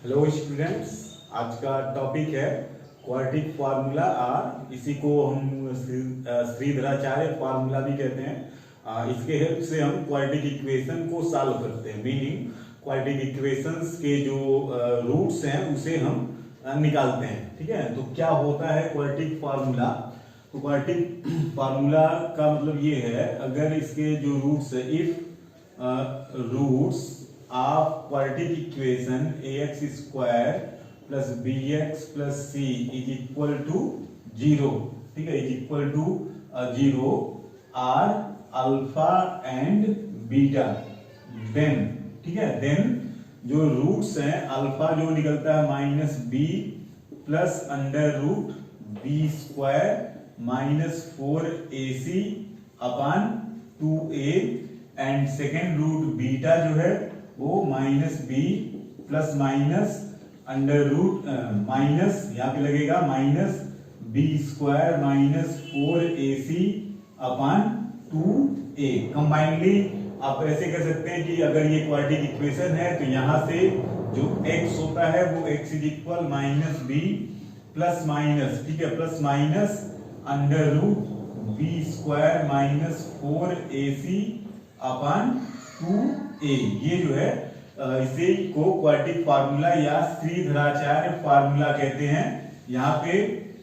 Hello students, आज का topic है क्वाड्रेटिक फार्मूला और इसी को हम श्रीधराचार्य फार्मूला भी कहते हैं। इसके हेल्प से हम क्वाड्रेटिक इक्वेशन को सॉल्व करते हैं। मीनिंग क्वाड्रेटिक इक्वेशंस के जो रूट्स हैं उसे हम निकालते हैं। ठीक है, तो क्या होता है क्वाड्रेटिक फार्मूला? तो क्वाड्रेटिक फार्मूला का मतलब ये है, अगर इसके जो रूट्स है, if roots of quadratic equation ax square plus bx plus c is equal to 0, ठीक है, is equal to 0 are alpha and beta, then ठीक है, then जो रूट्स हैं अल्फा जो निकलता है minus b plus under root b square minus 4ac upon 2a and second root beta जो है वो minus b plus minus under root minus यहाँ पे लगेगा minus b square minus 4ac upon 2a। Combinedly आप ऐसे कह सकते हैं कि अगर ये क्वाड्रेटिक इक्वेशन है तो यहाँ से जो x होता है वो x is equal minus b plus minus, ठीक है, plus minus under root b square minus 4ac upon 2a। ये जो है इसे को क्वाड्रेटिक फार्मूला या श्रीधराचार्य फार्मूला कहते हैं। यहाँ पे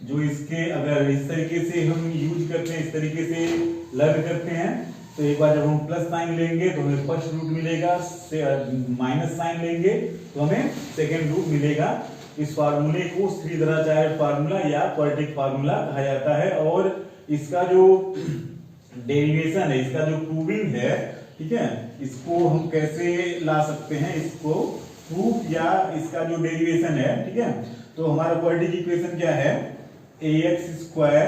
जो इसके अगर इस तरीके से हम यूज करते हैं, इस तरीके से लर्न करते हैं, तो एक बार जब हम प्लस साइन लेंगे तो हमें फर्स्ट रूट मिलेगा, माइनस साइन लेंगे तो हमें सेकेंड रूट मिलेगा। इस फार्मूले को श्रीधराचार्य फार्मूला या क्वाड्रेटिक फार्मूला कहा जाता है। और इसका जो डेरिवेशन है, इसका जो प्रूविंग है, ठीक है, इसको हम कैसे ला सकते हैं, इसको प्रूफ या इसका जो डेरिवेशन है, ठीक है, तो हमारा क्वाड्रेटिक इक्वेशन क्या है, ax square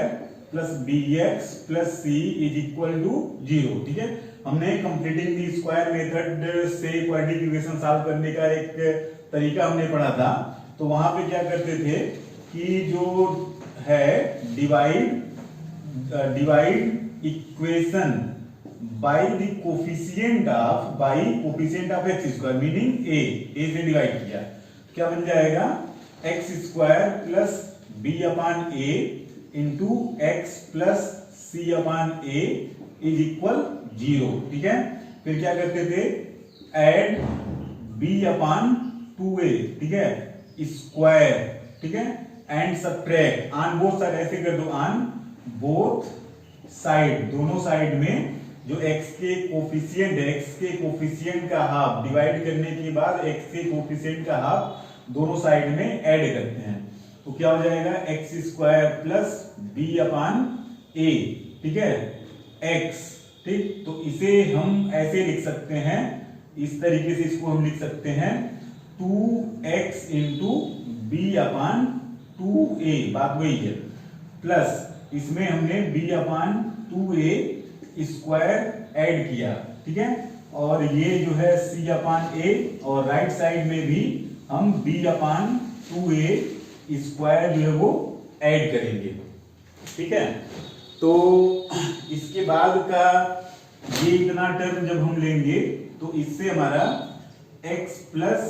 plus bx plus c is equal to 0। ठीक है, हमने कंप्लीटिंग दी स्क्वायर मेथड से क्वाड्रेटिक इक्वेशन सॉल्व करने का एक तरीका हमने पढ़ा था। तो वहां पे क्या करते थे कि जो है divide equation by the coefficient of x square, meaning a से डिवाइड किया, क्या बन जाएगा x square plus b upon a into x plus c upon a is equal 0। ठीक है, फिर क्या करते थे, एड बी अपान 2a, ठीक है, स्क्वायर, ठीक है, and subtract on both side, ऐसे कर दो, ऑन बोथ साइड, दोनों साइड में जो x के कोफिशिएंट है, x के कोफिशिएंट का हाफ डिवाइड करने के बाद x के कोफिशिएंट का हाफ दोनों साइड में ऐड करते हैं, तो क्या हो जाएगा x square plus b upon ए, ठीक है, x। ठीक, तो इसे हम ऐसे लिख सकते हैं, इस तरीके से इसको हम लिख सकते हैं 2x into B upon 2a, बात वही है, प्लस इसमें हमने b अपान 2a स्क्वायर ऐड किया, ठीक है, और ये जो है c अपान a, और राइट साइड में भी हम b अपान 2a स्क्वायर जो है वो ऐड करेंगे। ठीक है, तो इसके बाद का ये इतना टर्म जब हम लेंगे तो इससे हमारा x plus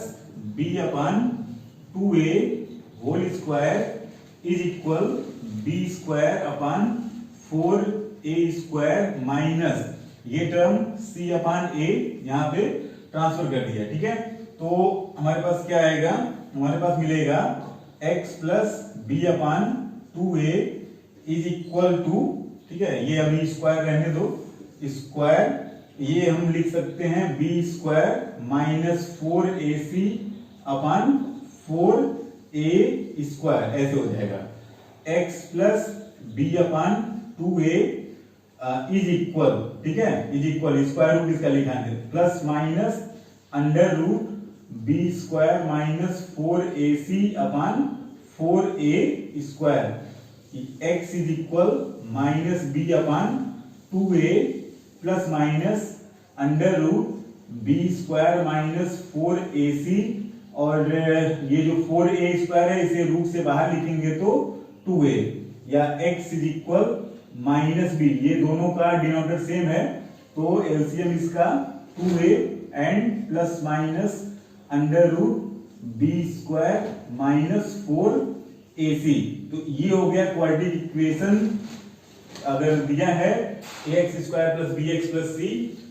b upon 2a whole square is equal b square upon 4a square minus ये टर्म c अपान a यहाँ पे ट्रांसफर कर दिया। ठीक है, तो हमारे पास क्या आएगा, हमारे पास मिलेगा x plus b upon 2a is equal to, ठीक है, ये अभी स्क्वायर रहने दो, स्क्वायर, ये हम लिख सकते हैं b square minus 4ac upon 4a square, ऐसे हो जाएगा x plus b upon 2a is equal, ठीक है, इज इक्वल स्क्वायर रूट इसका लिखा है plus minus under root b square minus 4ac upon 4a square, x is equal minus b upon 2a plus minus under root b square minus 4ac, और ये जो 4a square है इसे root से बाहर लिखेंगे तो 2a, या x is equal minus b, ये दोनों का डिनोमिनेटर सेम है तो एलसीएम इसका 2a and plus minus under root b square minus 4ac। तो ये हो गया क्वाड्रेटिक इक्वेशन। अगर दिया है ax square plus bx plus c,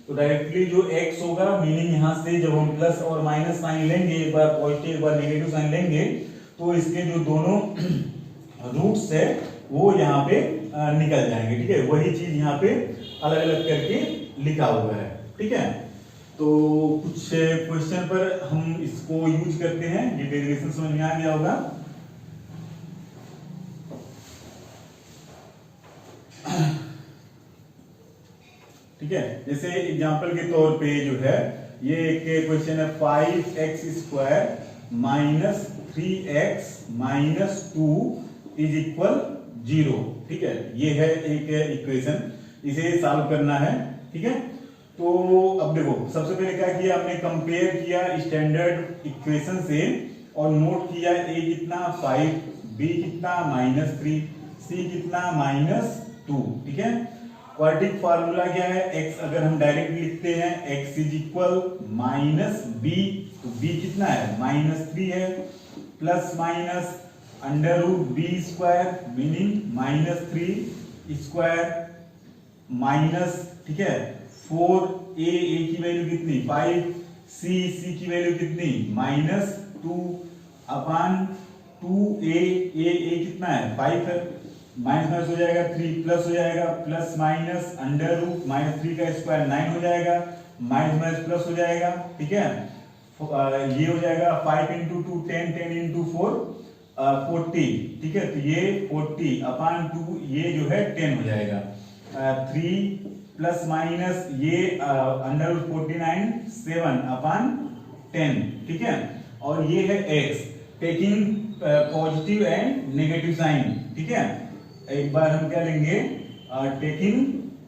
तो डायरेक्टली जो x होगा, मीनिंग यहाँ से जब हम प्लस और माइनस साइन लेंगे, एक बार पॉजिटिव एक बार नेगेटिव साइन लेंगे, तो इसके जो दोनों रूट्स है वो यहाँ पे निकल जाएंगे। ठीक है, वही चीज यहाँ पे अलग अलग करके लिखा हुआ है। ठीक है, तो कुछ क्वेश्चन पर हम इसको यूज करते हैं। ये डेरिवेशन समझ में आ गया होगा। ठीक है, जैसे एग्जांपल के तौर पे जो है ये एक क्वेश्चन है 5x square minus 3x minus 2 is equal 0। ठीक है, ये है एक इक्वेशन, इसे सॉल्व करना है। ठीक है, तो अब देखो, सबसे पहले क्या किया हमने, कंपेयर किया स्टैंडर्ड इक्वेशन से और नोट किया a कितना 5, b कितना -3, c कितना -2। ठीक है, क्वाड्रेटिक फार्मूला क्या है, x अगर हम डायरेक्ट लिखते हैं x is equal minus b, तो b कितना है -3 है, plus minus under root b square meaning -3 square minus, ठीक है, 4a की वैल्यू कितनी 5, c की वैल्यू कितनी -2 अपान 2a कितना है 5 है, माइनस हो जाएगा 3 प्लस हो जाएगा प्लस माइनस अंडर रूट -3 का स्क्वायर 9 हो जाएगा, माइनस प्लस हो जाएगा। ठीक है, ये हो जाएगा 5 × 2 10, 10 × 4 40। ठीक है, तो ये 40 अपान 2 ये जो है 10 हो जाएगा। 3 प्लस माइनस ये अंडर रूट 49 7 अपान 10। ठीक है, और ये है x taking positive and negative sign. ठीक है, एक बार हम क्या लेंगे टेकिंग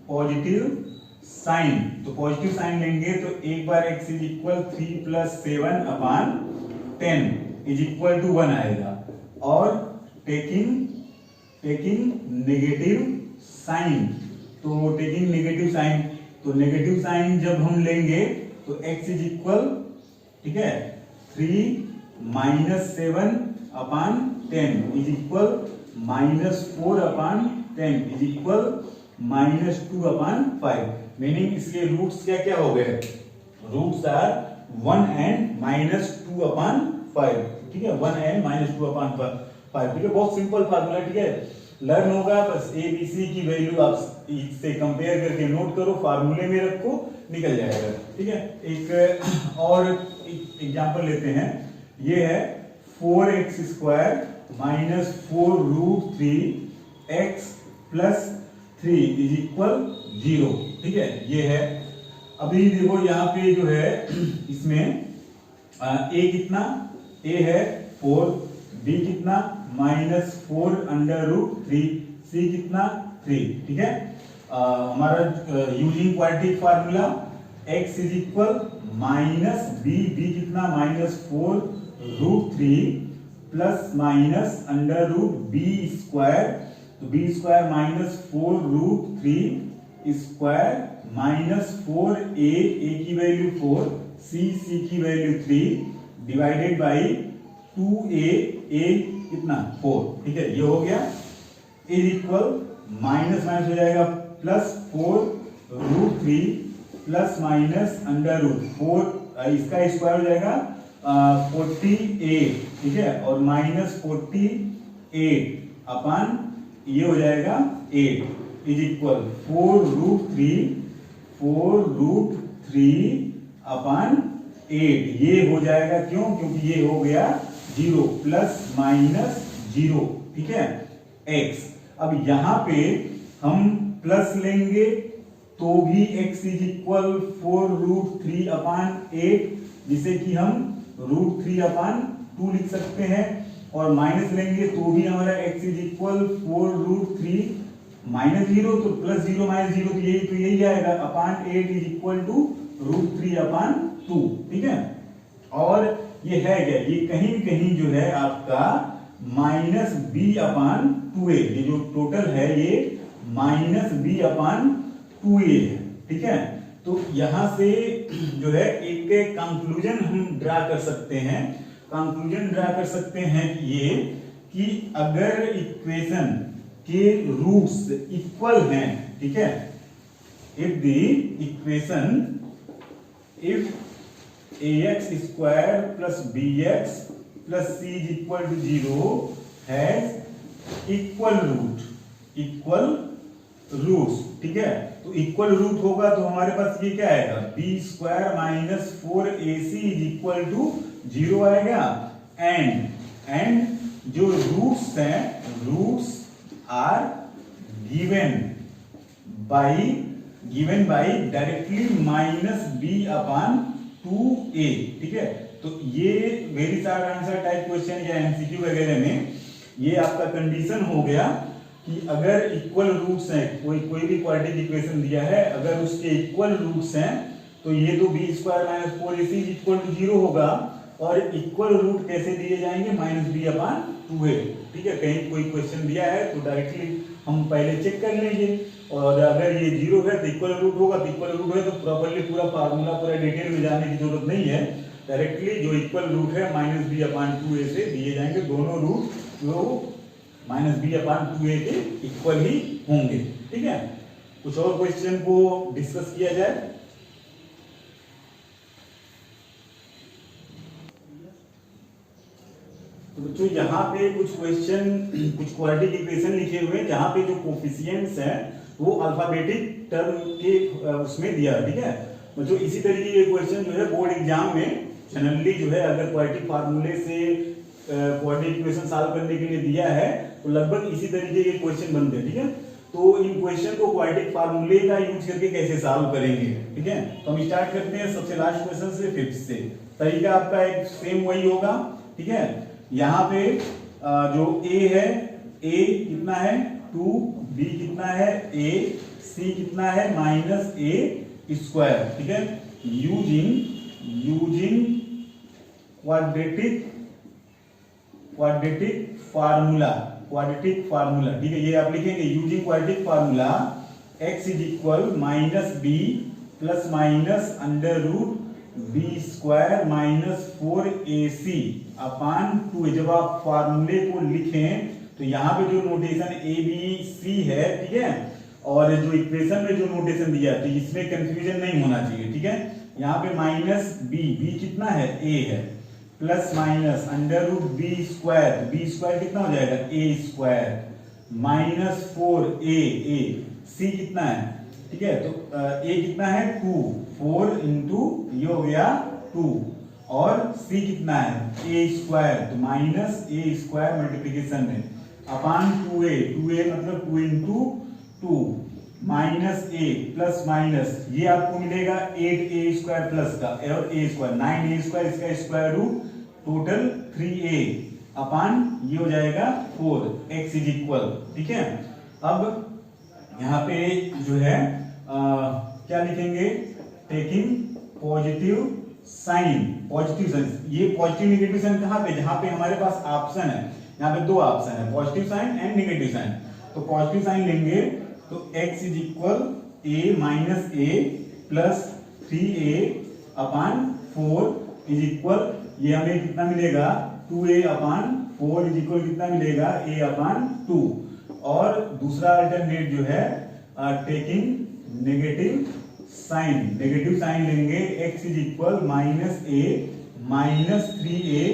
पॉजिटिव साइन, तो पॉजिटिव साइन लेंगे तो एक बार x is equal 3 + 7 upon 10 is equal to 1 आएगा। और टेकिंग नेगेटिव साइन, तो टेकिंग नेगेटिव साइन, तो नेगेटिव साइन जब हम लेंगे तो x इज इक्वल, ठीक है, 3 - 7 upon 10 is equal -4 upon 10 is equal -2 upon 5। Meaning इसके रूट्स क्या क्या हो गए, रूट्स आर 1 एंड -2 अपान 5। ठीक है, 1 एंड -2 अपान 5। ठीक है, बहुत सिंपल फार्मूला। ठीक है, लर्न होगा, बस a b c की वैल्यू आप इससे कंपेयर करके नोट करो, फार्मूले में रखो, निकल जाएगा। ठीक है, एक और एग्जांपल लेते हैं। ये है 4x square minus 4√3x plus 3 is equal 0। ठीक है, ये है। अभी देखो यहाँ पे जो है इसमें a कितना, a है 4, b कितना -4 √3, c कितना 3। ठीक है, हमारा using quadratic formula x is equal -b, b कितना -4√3 प्लस माइनस √b स्क्वायर, तो b स्क्वायर -4√3 स्क्वायर -4a की वैल्यू 4, c की वैल्यू 3 डिवाइडेड बाई 2a कितना 4। ठीक है, ये हो गया, इज इक्वल माइनस हो जाएगा प्लस 4√3 प्लस माइनस √4, इसका स्क्वायर हो जाएगा 48। ठीक है, और -48 अपान ये हो जाएगा 8 इज इक्वल 4√3 अपान 8। ये हो जाएगा क्यों, क्योंकि ये हो गया 0 ±0। ठीक है, x। अब यहां पे हम प्लस लेंगे तो भी x इज इक्वल 4√3 अपान 8, जिसे कि हम √3 अपान 2 लिख सकते हैं, और माइनस लेंगे तो भी हमारा x इज इक्वल 4√3 -0, तो +0 -0 तो यही आएगा अपान 8 इज इक्वल टू √3 अपान 2। ठीक है, और ये है क्या, ये कहीं कहीं जो है आपका -b अपान 2a, ये जो टोटल है ये -b अपान 2a है। ठीक है, तो यहां से जो है एक कंक्लूजन हम ड्रा कर सकते हैं। कंक्लूजन ड्रा कर सकते हैं ये कि अगर इक्वेशन के रूट्स इक्वल हैं, ठीक है, if the equation if ax square plus bx plus c is equal to 0 has equal roots, ठीक है, तो इक्वल रूट होगा तो हमारे पास ये क्या आएगा, b square minus 4ac is equal to 0 आएगा। एंड जो रूट्स हैं, roots are given by directly minus b upon 2a, ठीक है। तो ये very short answer type question या एमसीक्यू वगैरह में ये आपका कंडीशन हो गया कि अगर इक्वल रूट्स हैं, कोई भी क्वाड्रेटिक इक्वेशन दिया है, अगर उसके इक्वल रूट्स हैं तो ये तो b square minus 4ac equal to 0 होगा। और इक्वल रूट कैसे दिए जाएंगे, माइनस बी अपॉन 2a, ठीक है। कहीं कोई क्वेश्चन दिया है तो डायरेक्टली हम पहले चेक कर लेंगे, और अगर ये 0 है तो इक्वल रूट होगा, तो इक्वल रूट है तो प्रॉपर्ली पूरा फार्मूला पूरा डिटेल में जाने की जरूरत नहीं है। डायरेक्टली जो इक्वल रूट है माइनस बी अपॉन 2a से दिए जाएंगे, दोनों रूट जो माइनस बी अपॉन 2a के इक्वल ही होंगे, ठीक है। कुछ और क्वेश्चन को डिस्कस किया जाए। तो बच्चों यहाँ पे कुछ क्वेश्चन, कुछ क्वाड्रेटिक इक्वेशन लिखे हुए हैं जहाँ पे जो कोफिशिएंट्स हैं वो अल्फाबेटिक टर्म के उसमें दिया है, ठीक है बच्चों। इसी तरीके के क्वेश्चन जो है बोर्ड एग्जाम में जनरली जो है अगर क्वाड्रेटिक फार्मूले से क्वाड्रेटिक इक्वेशन सॉल्व करने के लिए दिया है तो लगभग इसी तरीके के क्वेश्चन बनते हैं, ठीक है। तो इन क्वेश्चन को क्वाड्रेटिक फार्मूले का यूज करके कैसे सॉल्व करेंगे, ठीक है। तो हम स्टार्ट करते हैं सबसे लास्ट क्वेश्चन से, फिफ्थ से। तरीका आपका एक सेम वही होगा, ठीक है। यहाँ पे जो a है, a कितना है 2, b कितना है a, c कितना है माइनस a स्क्वायर, ठीक है। यूजिंग क्वाड्रेटिक फार्मूला, ठीक है। ये आप लिखेंगे using quadratic formula x is equal minus b plus minus under root b square minus 4ac upon 2। जब आप फार्मूले को लिखें तो यहाँ पे जो नोटेशन a b c है, ठीक है, और जो इक्वेशन में जो नोटेशन दिया है तो इसमें कंफ्यूजन नहीं होना चाहिए, ठीक है। यहाँ पे माइनस b कितना है a है, plus minus under root b square कितना हो जाएगा a square minus 4a c कितना है, ठीक है। तो a कितना है 2, 4 इंटू ये हो गया 2, और c कितना है a स्क्वायर, तो माइनस a स्क्वायर मल्टीप्लिकेशन में अपान 2a मतलब 2 into 2 minus a plus minus ये आपको मिलेगा 8a स्क्वायर प्लस का और a स्क्वायर 9a स्क्वायर, इसका स्क्वायर रूट टोटल 3a अपान ये हो जाएगा 4, x इज इक्वल, ठीक है। अब यहाँ पे जो है क्या लिखेंगे, टेकिंग पॉजिटिव साइन, ये पॉजिटिव नेगेटिव साइन कहाँ पे, जहाँ पे हमारे पास ऑप्शन है, यहाँ पे दो ऑप्शन है, positive sign and negative sign. तो पॉजिटिव साइन लेंगे तो x is equal a minus a plus 3a upon 4 is equal, ये हमें कितना मिलेगा 2a अपान 4 इज इक्वल कितना मिलेगा a अपान 2। और दूसरा अल्टरनेट जो है टेकिंग नेगेटिव साइन लेंगे, x is equal minus a minus 3a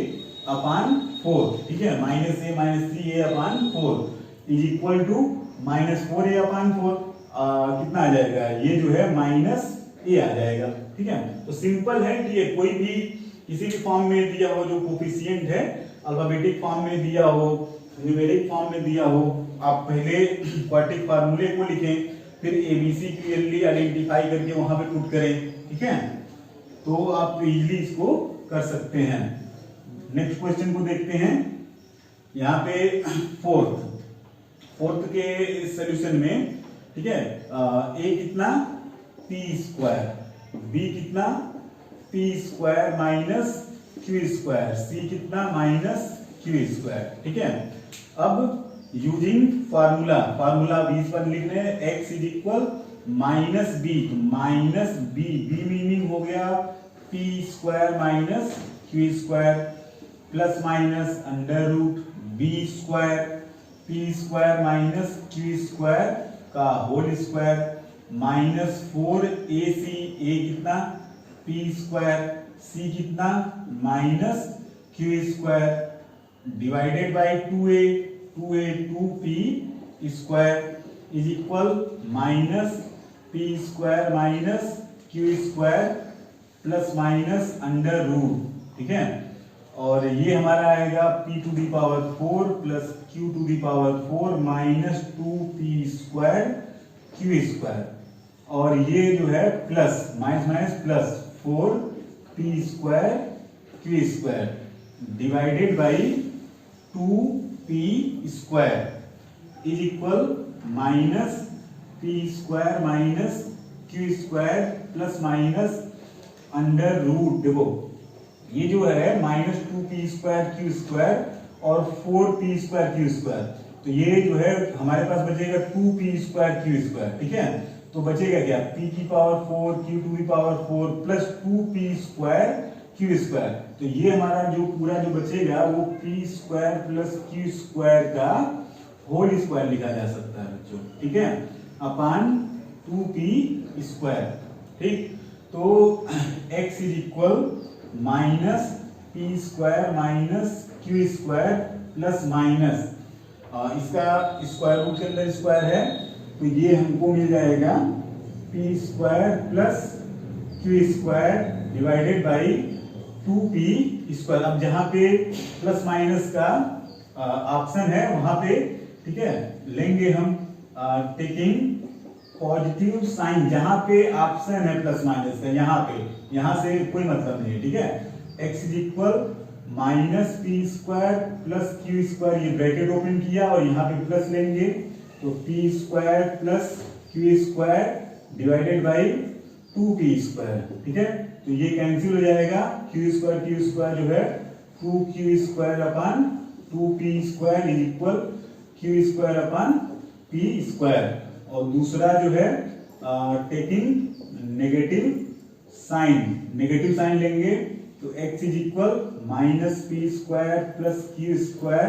upon 4, ठीक है, minus a minus 3a upon 4 is equal to minus 4a upon 4, कितना आ जाएगा, ये जो है माइनस a आ जाएगा, ठीक है। तो सिंपल है, ठीक है। कोई भी किसी भी फॉर्म में दिया हो, जो कोफिशिएंट है अल्फाबेटिक फॉर्म में दिया हो, न्यूमेरिक फॉर्म में दिया हो, आप पहले क्वाड्रेटिक फार्मूले को लिखें, फिर एबीसी क्लियरली आइडेंटिफाई करके वहां पे पुट करें, ठीक है। तो आप इजीली इसको कर सकते हैं। नेक्स्ट क्वेश्चन को देखते हैं। यहाँ पे फोर्थ के सॉल्यूशन में, ठीक है, a कितना p स्क्वायर, b कितना p square minus q square, c कितना माइनस q स्क्वायर, ठीक है। अब यूजिंग फार्मूला 20 पर लिख रहे हैं, x is equal minus b, तो माइनस बी मीनिंग हो गया p square minus q square, plus minus under root b square p square minus q square का whole square minus 4ac, a कितना p square, c कितना minus q square divided by 2a 2p square is equal minus p square minus q square plus minus under root, ठीक है। और ये हमारा आएगा p to the power 4 प्लस q to the power 4 minus 2p square q square, और ये जो है plus minus minus plus 4p square q square divided by 2p square is equal minus p square minus q square plus minus under root. देखो ये जो है minus 2p square q square और 4p square q square, तो ये जो है हमारे पास बचेगा 2p स्क्वायर क्यू स्क्वायर, ठीक है। तो बचेगा क्या p की power 4 q to the power 4 plus 2p square q square, तो ये हमारा जो पूरा जो बचेगा वो p square plus q square का होल स्क्वायर लिखा जा सकता है बच्चों, ठीक है, अपान 2p स्क्वायर, ठीक। तो x is equal minus p square minus q square plus minus इसका स्क्वायर रूट के अंदर स्क्वायर है, तो ये हमको मिल जाएगा P square plus q square divided by 2p square. अब जहां पे प्लस माइनस का ऑप्शन है वहां पे, ठीक है, लेंगे हम टेकिंग पॉजिटिव साइन, जहां पे ऑप्शन है प्लस माइनस का, यहां से कोई मतलब नहीं है, ठीक है। x is equal minus p square plus q square, ये ब्रैकेट ओपन किया और यहाँ पे प्लस लेंगे, तो P square plus q square divided by 2p square, ठीक है। तो ये कैंसिल हो जाएगा, क्यू स्क्वायर जो है 2q square upon 2p square is equal Q square upon p square. और दूसरा जो है टेकिंग नेगेटिव साइन लेंगे, तो x is equal minus p square plus q square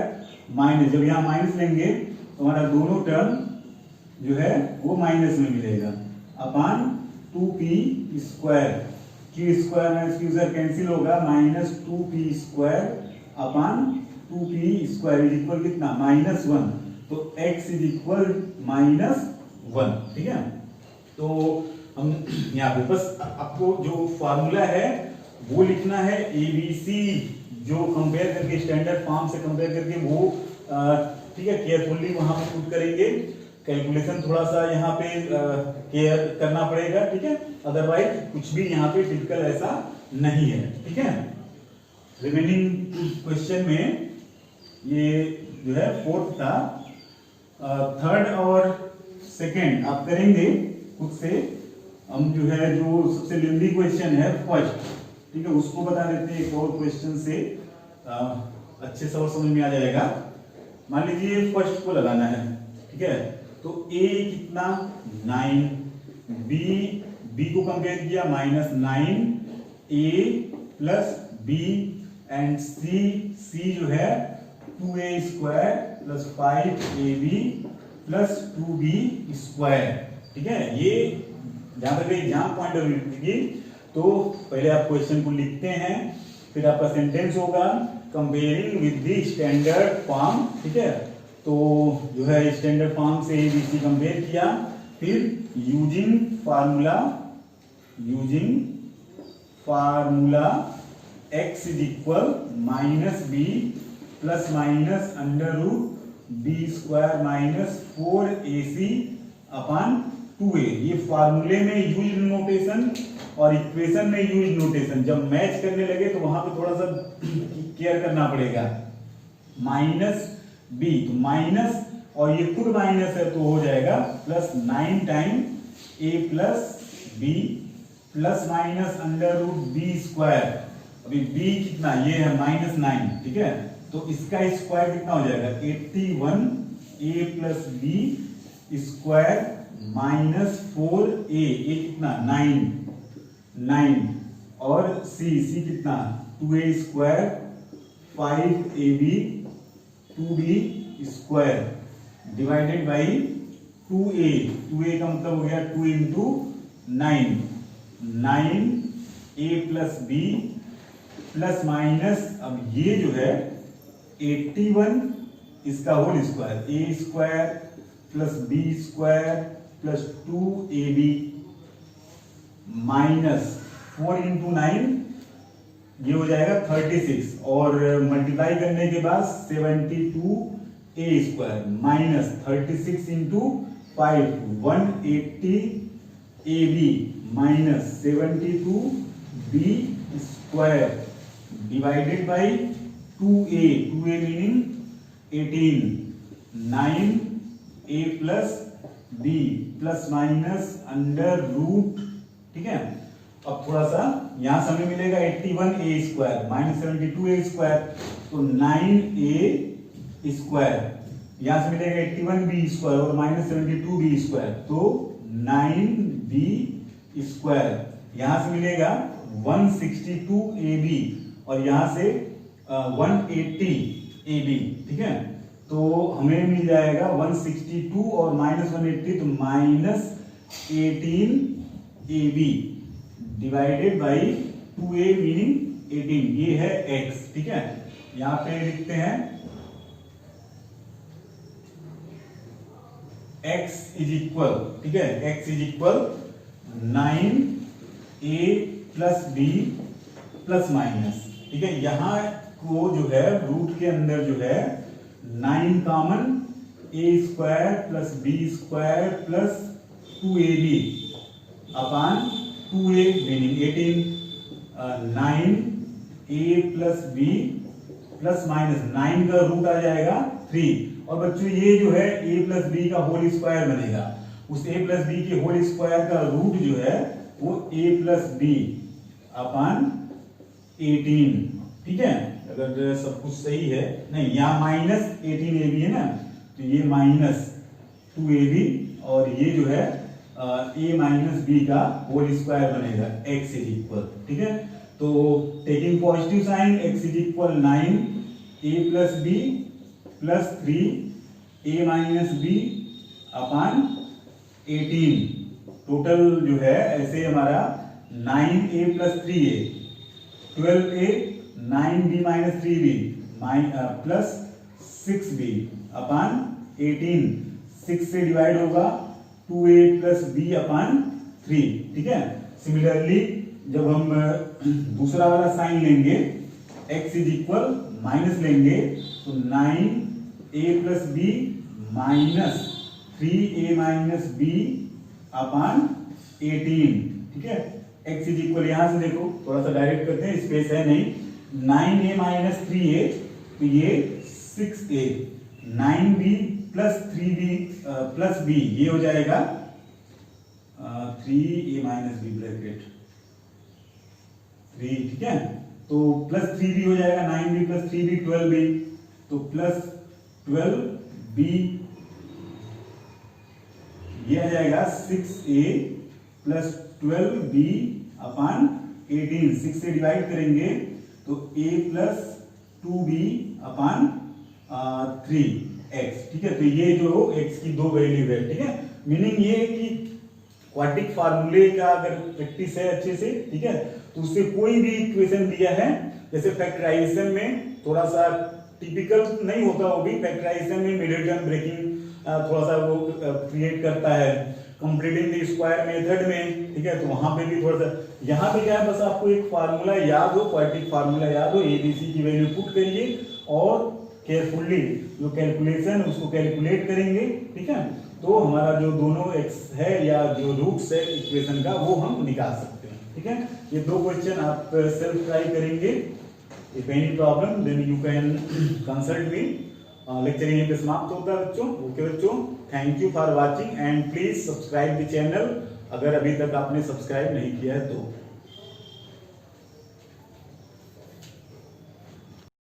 minus, जब यहाँ माइनस लेंगे तो हमारा दोनों टर्म जो है वो माइनस में मिलेगा upon 2p square, q square minus q square cancel होगा, minus 2p square upon 2p square is equal कितना -1, तो x इज इक्वल -1, ठीक है। तो हम यहाँ पे बस आपको जो फार्मूला है वो लिखना है, ABC जो कंपेयर करके स्टैंडर्ड फॉर्म से कंपेयर करके वो ठीक है केयरफुली वहां पे पुट करेंगे, कैलकुलेशन थोड़ा सा यहाँ पे केयर करना पड़ेगा, ठीक है, अदरवाइज कुछ भी यहाँ पे टिपिकल ऐसा नहीं है, ठीक है। रिमेनिंग क्वेश्चन में ये जो है फोर्थ था, थर्ड और सेकेंड आप करेंगे खुद से। हम जो है जो सबसे लेंदी क्वेश्चन है फर्स्ट, ठीक है, उसको बता देते हैं एक और क्वेश्चन से अच्छे से और समझ में आ जाएगा। मान लीजिए फर्स्ट को लगाना है, ठीक है, तो a कितना 9, b को कंपेयर किया -9, a plus b and c जो है 2a square plus 5ab plus 2b square, ठीक है। ये जहां तक एग्जाम पॉइंट ऑफ व्यू, तो पहले आप क्वेश्चन को लिखते हैं, फिर आपका सेंटेंस होगा comparing with the standard form, ठीक है। तो जो है स्टैंडर्ड फॉर्म से ABC कंपेयर किया, फिर using formula x is equal -b plus minus under root b square minus 4ac upon 2a, ये फार्मूले में यूज नोटेशन और इक्वेशन में यूज नोटेशन जब मैच करने लगे तो वहां पे थोड़ा सा केयर करना पड़ेगा। -b तो माइनस और ये खुद माइनस है तो हो जाएगा plus 9 time a plus b plus minus under root b square, अभी b कितना ये है -9, ठीक है, तो इसका स्क्वायर कितना हो जाएगा 81 a plus b square minus 4a, ये कितना 9 और c कितना 2a square 5ab 2b square divided by 2a का मतलब हो गया 2 into 9a plus b plus minus, अब ये जो है 81 इसका whole square, a square plus b square plus 2ab minus 4 into 9 ये हो जाएगा 36 और मल्टीप्लाई करने के बाद 72a square minus 36 into 5 180ab minus 72b square divided by 2a meaning 18 9a plus b plus minus under root, ठीक है। अब थोड़ा सा यहां से हमें मिलेगा 81a square minus 72a square, तो 9a स्क्वायर, यहां से मिलेगा 81b स्क्वायर और माइनस 72b स्क्वायर, तो 9b स्क्वायर, यहां से मिलेगा 162ab और यहां से 180ab, ठीक है। तो हमें मिल जाएगा 162 और माइनस 180 तो minus 18ab divided by 2a meaning 18, ये है x, ठीक है। यहां पे लिखते हैं x इज इक्वल, ठीक है, x is equal 9a plus b plus minus, ठीक है। यहां को जो है रूट के अंदर जो है 9 common, a square plus b square plus 2ab upon 2a meaning 18, 9a plus b plus minus 9 का रूट आ जाएगा 3 और बच्चों ये जो है a प्लस b का होल स्क्वायर बनेगा, उस a प्लस b के होल स्क्वायर का रूट जो है वो a प्लस b अपान 18, ठीक है। अगर सब कुछ सही है, नहीं यहाँ माइनस 18ab है ना, तो ये माइनस 2ab और ये जो है a माइनस b का होल स्क्वायर बनेगा, x इज इक्वल, ठीक है। तो taking positive sign x is equal 9a plus b plus 3a minus b upon 18, total जो है ऐसे हमारा 9a plus 3a 12a 9b minus 3b plus 6b अपान 18, 6 से डिवाइड होगा 2a प्लस b अपान 3, ठीक है। सिमिलरली जब हम दूसरा वाला साइन लेंगे x इज इक्वल माइनस लेंगे तो 9a plus b minus 3a minus b upon 18, ठीक है। x इज इक्वल यहां से देखो थोड़ा सा डायरेक्ट करते हैं, स्पेस है नहीं, 9a माइनस 3a तो ये 6a, 9b plus 3b plus b ये हो जाएगा 3a माइनस b ब्रैकेट 3, ठीक है। तो प्लस 3b हो जाएगा 9b प्लस 3b 12b, तो प्लस 12b ये आ जाएगा 6a प्लस 12b अपान 18, 6 से डिवाइड करेंगे तो a plus 2b upon 3x, ठीक है। तो ये जो x की दो वैल्यू है, ठीक है। मीनिंग ये है कि क्वाड्रेटिक फार्मूले का अगर प्रैक्टिस है अच्छे से, ठीक है, तो उससे कोई भी इक्वेशन दिया है, जैसे फैक्टराइजेशन में थोड़ा सा टिपिकल नहीं होता, वो भी फैक्टराइजेशन में मिडिल टर्म ब्रेकिंग थोड़ा सा वो क्रिएट करता है, कंप्लीटिंग द स्क्वायर मेथड में, ठीक है। तो वहां पे भी थोड़ा सा, यहाँ पे क्या है, बस आपको एक फार्मूला याद हो, क्वाड्रेटिक फार्मूला याद हो, ABC की वैल्यू पुट करिए और केयरफुली जो कैलकुलेशन उसको कैलकुलेट करेंगे, ठीक है। तो हमारा जो दोनों x है या जो रूट्स है इक्वेशन का वो हम निकाल सकते हैं, ठीक है। ये दो क्वेश्चन आप सेल्फ ट्राई करेंगे, if any problem then you can consult me. Lecture यहीं पे समाप्त होता है बच्चों। ओके बच्चों, thank you for watching and please subscribe the channel अगर अभी तक आपने सब्सक्राइब नहीं किया है तो।